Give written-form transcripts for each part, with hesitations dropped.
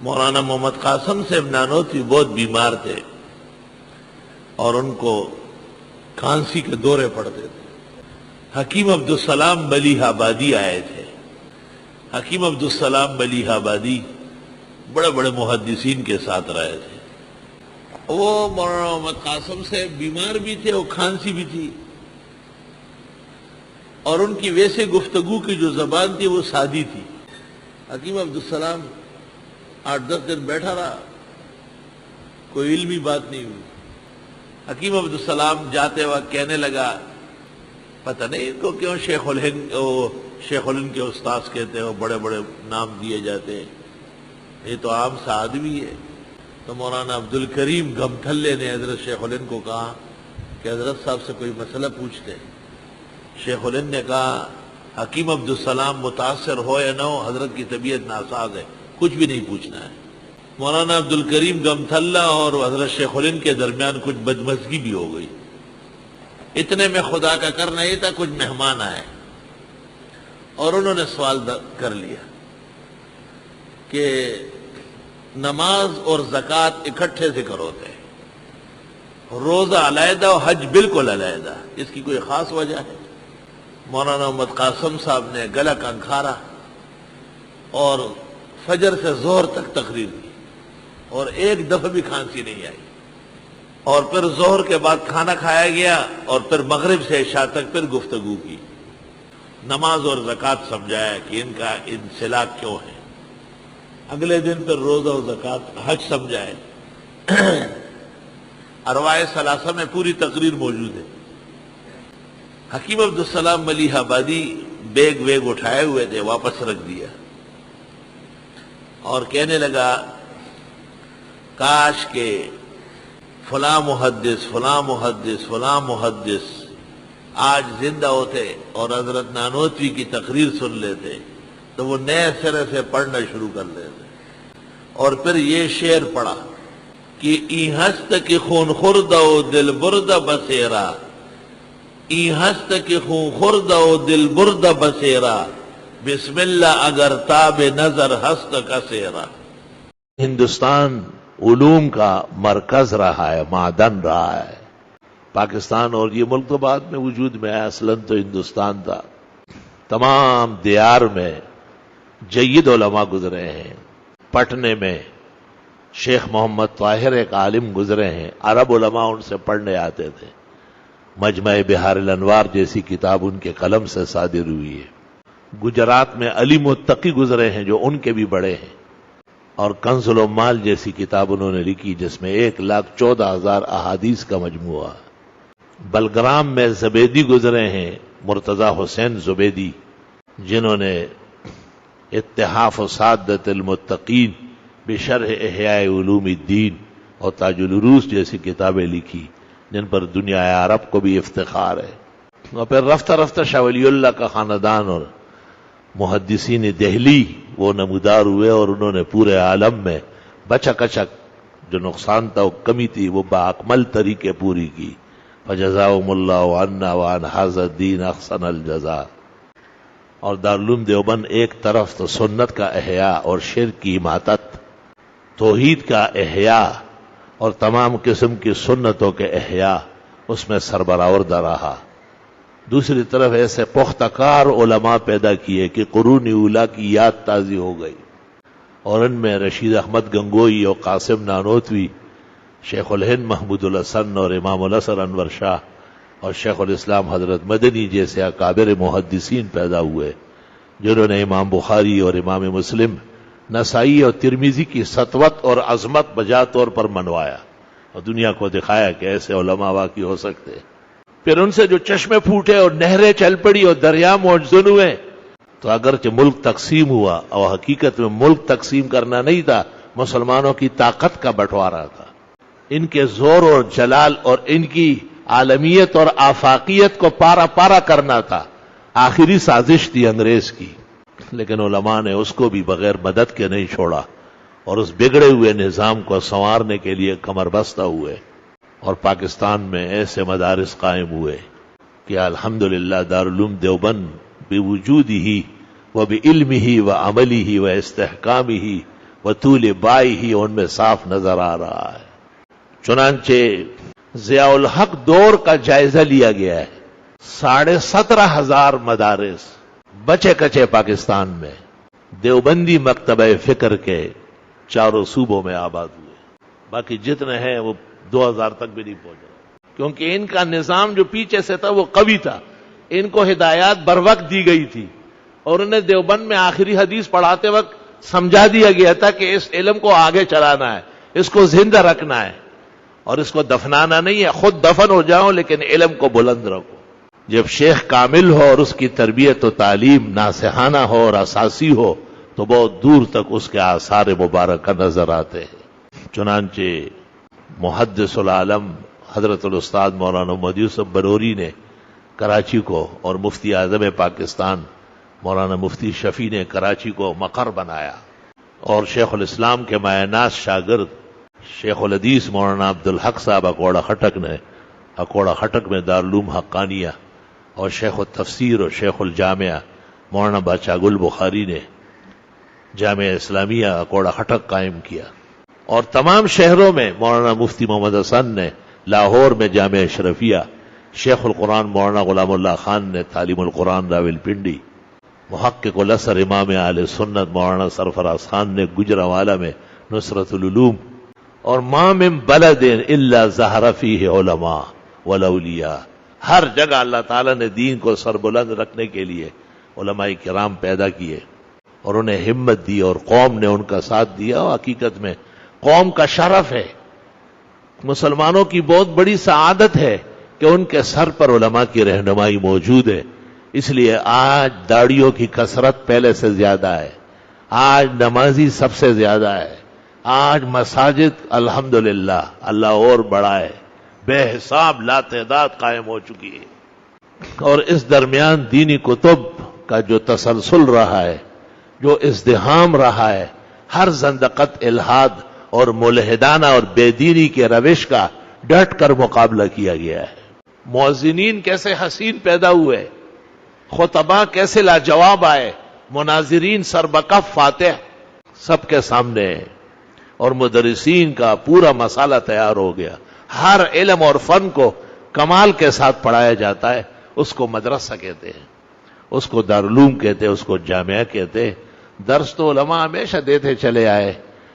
مولانا محمد قاسم صاحب نانوتوی بہت بیمار تھے اور ان کو کھانسی کے دورے پڑتے تھے. حکیم عبدالسلام ملیح آبادی آئے تھے. حکیم عبدالسلام ملیح آبادی بڑے بڑے محدثین کے ساتھ رہے تھے. وہ مولانا محمد قاسم سے بیمار بھی تھے اور کھانسی بھی تھی، اور ان کی ویسے گفتگو کی جو زبان تھی وہ سادی تھی. حکیم عبدالسلام 8-10 دن بیٹھا رہا، کوئی علمی بات نہیں ہوئی. حکیم عبدالسلام جاتے وقت کہنے لگا، پتہ نہیں ان کو کیوں شیخ الہند کے استاذ کہتے ہیں، وہ بڑے بڑے نام دیے جاتے ہیں، یہ تو عام سا آدمی ہے. تو مولانا عبدالکریم گمٹھلے نے حضرت شیخ الہند کو کہا کہ حضرت صاحب سے کوئی مسئلہ پوچھتے ہیں. شیخ الہند نے کہا، حکیم عبدالسلام متاثر ہو یا نہ ہو، حضرت کی طبیعت ناساز ہے، کچھ بھی نہیں پوچھنا ہے. مولانا عبدالکریم گمٹھلہ اور حضرت شیخ الہند کے درمیان کچھ بدمزگی بھی ہو گئی. اتنے میں خدا کا کرنا یہ تھا، کچھ مہمان آئے اور انہوں نے سوال کر لیا کہ نماز اور زکوٰۃ اکٹھے ذکر ہوتے ہیں، روزہ علیحدہ اور حج بالکل علیحدہ، اس کی کوئی خاص وجہ ہے؟ مولانا محمد قاسم صاحب نے گلا کنکھارا اور فجر سے ظہر تک تقریر کی اور ایک دفعہ بھی کھانسی نہیں آئی. اور پھر ظہر کے بعد کھانا کھایا گیا اور پھر مغرب سے عشاء تک پھر گفتگو کی. نماز اور زکوٰۃ سمجھایا کہ ان کا انسلاک کیوں ہے. اگلے دن پھر روزہ اور زکوٰۃ حج سمجھائے. ارواح ثلاثہ میں پوری تقریر موجود ہے. حکیم عبدالسلام ملیح آبادی بیگ ویگ اٹھائے ہوئے تھے، واپس رکھ دیا اور کہنے لگا، کاش کہ فلاں محدث فلاں محدث فلاں محدث آج زندہ ہوتے اور حضرت نانوتوی کی تقریر سن لیتے تو وہ نئے سرے سے پڑھنا شروع کر دیتے. اور پھر یہ شعر پڑھا کہ ای ہست کی خون خوردہ و دل بردہ بسیرا، ای ہست کی خون خوردہ و دل بردہ بسیرا، بسم اللہ اگر تاب نظر ہست کا سیرا. ہندوستان علوم کا مرکز رہا ہے، معدن رہا ہے. پاکستان اور یہ ملک تو بعد میں وجود میں آیا، اصلاً تو ہندوستان تھا. تمام دیار میں جید علماء گزرے ہیں. پٹنے میں شیخ محمد طاہر ایک عالم گزرے ہیں، عرب علماء ان سے پڑھنے آتے تھے. مجمع بحار الانوار جیسی کتاب ان کے قلم سے صادر ہوئی ہے. گجرات میں علی متقی گزرے ہیں جو ان کے بھی بڑے ہیں، اور کنز العمال جیسی کتاب انہوں نے لکھی جس میں 1,14,000 احادیث کا مجموعہ. بلگرام میں زبیدی گزرے ہیں، مرتضی حسین زبیدی، جنہوں نے اتحاف و سعادت المتقین بشرح احیاء علوم الدین اور تاج العروس جیسی کتابیں لکھی جن پر دنیا عرب کو بھی افتخار ہے. اور پھر رفتہ رفتہ شاہ ولی اللہ کا خاندان اور محدثین دہلی وہ نمودار ہوئے، اور انہوں نے پورے عالم میں بچک اچک جو نقصان تھا، وہ کمی تھی، وہ باکمل طریقے پوری کی. فجزاهم اللہ عنا وعن ھذا الدین احسن الجزاء. اور دارالعلوم دیوبند ایک طرف تو سنت کا احیاء اور شرک کی اماطت، توحید کا احیاء اور تمام قسم کی سنتوں کے احیاء اس میں سربراہ رہا. دوسری طرف ایسے پختہ کار علماء پیدا کیے کہ قرون اولیٰ کی یاد تازی ہو گئی، اور ان میں رشید احمد گنگوئی اور قاسم نانوتوی، شیخ الہند محمود الحسن اور امام الحسن انور شاہ اور شیخ الاسلام حضرت مدنی جیسے اکابر محدثین پیدا ہوئے، جنہوں نے امام بخاری اور امام مسلم، نسائی اور ترمذی کی سطوت اور عظمت بجا طور پر منوایا اور دنیا کو دکھایا کہ ایسے علماء واقعی ہو سکتے. پھر ان سے جو چشمے پھوٹے اور نہریں چل پڑی اور دریا موجزن ہوئے، تو اگرچہ ملک تقسیم ہوا اور حقیقت میں ملک تقسیم کرنا نہیں تھا، مسلمانوں کی طاقت کا بٹوارا تھا. ان کے زور اور جلال اور ان کی عالمیت اور آفاقیت کو پارا پارا کرنا تھا. آخری سازش تھی انگریز کی، لیکن علماء نے اس کو بھی بغیر مدد کے نہیں چھوڑا اور اس بگڑے ہوئے نظام کو سنوارنے کے لیے کمر بستہ ہوئے. اور پاکستان میں ایسے مدارس قائم ہوئے کہ الحمدللہ دارالعلوم دیوبند بوجودہ و بعلمہ و عملہ و استحکامہ وطول بائی ہی ان میں صاف نظر آ رہا ہے۔ چنانچہ ضیاء الحق دور کا جائزہ لیا گیا ہے، 17,500 مدارس بچے کچے پاکستان میں دیوبندی مکتبہ فکر کے چاروں صوبوں میں آباد ہوئے، باقی جتنے ہیں وہ 2000 تک بھی نہیں پہنچ رہے، کیونکہ ان کا نظام جو پیچھے سے تھا وہ قوی تھا، ان کو ہدایات بر وقت دی گئی تھی، اور انہیں دیوبند میں آخری حدیث پڑھاتے وقت سمجھا دیا گیا تھا کہ اس علم کو آگے چلانا ہے، اس کو زندہ رکھنا ہے، اور اس کو دفنانا نہیں ہے، خود دفن ہو جاؤ لیکن علم کو بلند رکھو۔ جب شیخ کامل ہو اور اس کی تربیت و تعلیم ناصحانہ ہو اور اساسی ہو تو بہت دور تک اس کے آثار مبارکہ نظر آتے ہیں۔ چنانچہ محدث العالم حضرت الاستاذ مولانا محمد یوسف بروری نے کراچی کو، اور مفتی اعظم پاکستان مولانا مفتی شفیع نے کراچی کو مقر بنایا، اور شیخ الاسلام کے مایہ شاگرد شیخ الحدیث مولانا عبدالحق صاحب اکوڑا خٹک میں دارالعلوم حقانیہ، اور شیخ التفسیر اور شیخ الجامعہ مولانا بادشاہ گل بخاری نے جامعہ اسلامیہ اکوڑا خٹک قائم کیا، اور تمام شہروں میں مولانا مفتی محمد حسن نے لاہور میں جامعہ اشرفیہ، شیخ القرآن مولانا غلام اللہ خان نے تعلیم القرآن راولپنڈی، محقق الاسر امام اہل سنت مولانا سرفراز خان نے گجرانوالہ میں نصرت العلوم، اور ما من بلد الا ظہر فیہ علماء والاولیاء، ہر جگہ اللہ تعالیٰ نے دین کو سربلند رکھنے کے لیے علماء کرام پیدا کیے اور انہیں ہمت دی، اور قوم نے ان کا ساتھ دیا، اور حقیقت میں قوم کا شرف ہے، مسلمانوں کی بہت بڑی سعادت ہے کہ ان کے سر پر علماء کی رہنمائی موجود ہے۔ اس لیے آج داڑیوں کی کثرت پہلے سے زیادہ ہے، آج نمازی سب سے زیادہ ہے، آج مساجد الحمدللہ اللہ اور بڑا ہے، بے حساب لا تعداد قائم ہو چکی ہے، اور اس درمیان دینی کتب کا جو تسلسل رہا ہے، جو ازدحام رہا ہے، ہر زندقت، الحاد اور ملحدانہ اور بے دینی کے روش کا ڈٹ کر مقابلہ کیا گیا ہے۔ مؤذنین کیسے حسین پیدا ہوئے، خطباء کیسے لاجواب آئے، مناظرین سربکف فاتح سب کے سامنے، اور مدرسین کا پورا مسالہ تیار ہو گیا، ہر علم اور فن کو کمال کے ساتھ پڑھایا جاتا ہے، اس کو مدرسہ کہتے ہیں، اس کو دارالعلوم کہتے ہیں، اس کو جامعہ کہتے ہیں۔ درس تو علماء ہمیشہ دیتے چلے آئے،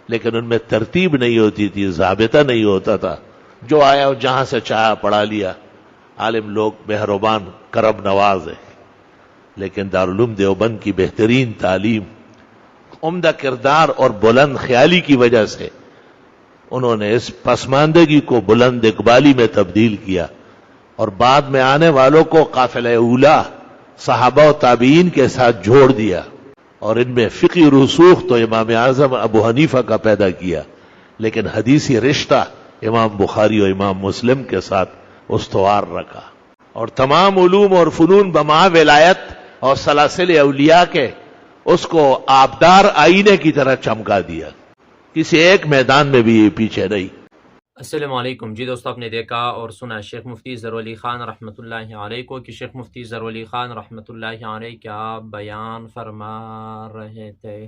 لیکن ان میں ترتیب نہیں ہوتی تھی، ضابطہ نہیں ہوتا تھا، جو آیا اور جہاں سے چاہا پڑھا لیا۔ عالم لوگ مہربان کرم نواز ہیں، لیکن دارالعلوم دیوبند کی بہترین تعلیم، عمدہ کردار اور بلند خیالی کی وجہ سے انہوں نے اس پسماندگی کو بلند اقبالی میں تبدیل کیا، اور بعد میں آنے والوں کو قافلہ اولا صحابہ و تابعین کے ساتھ جوڑ دیا، اور ان میں فقی رسوخ تو امام اعظم ابو حنیفہ کا پیدا کیا، لیکن حدیثی رشتہ امام بخاری اور امام مسلم کے ساتھ استوار رکھا، اور تمام علوم اور فنون بما ولایت اور سلاسل اولیاء کے اس کو آبدار آئینے کی طرح چمکا دیا، کسی ایک میدان میں بھی یہ پیچھے نہیں۔ السلام علیکم جی دوستو، آپ نے دیکھا اور سنا شیخ مفتی ظہور علی خان رحمۃ اللہ علیہ کو کہ شیخ مفتی ظہور علی خان رحمۃ اللہ علیہ کیا بیان فرما رہے تھے۔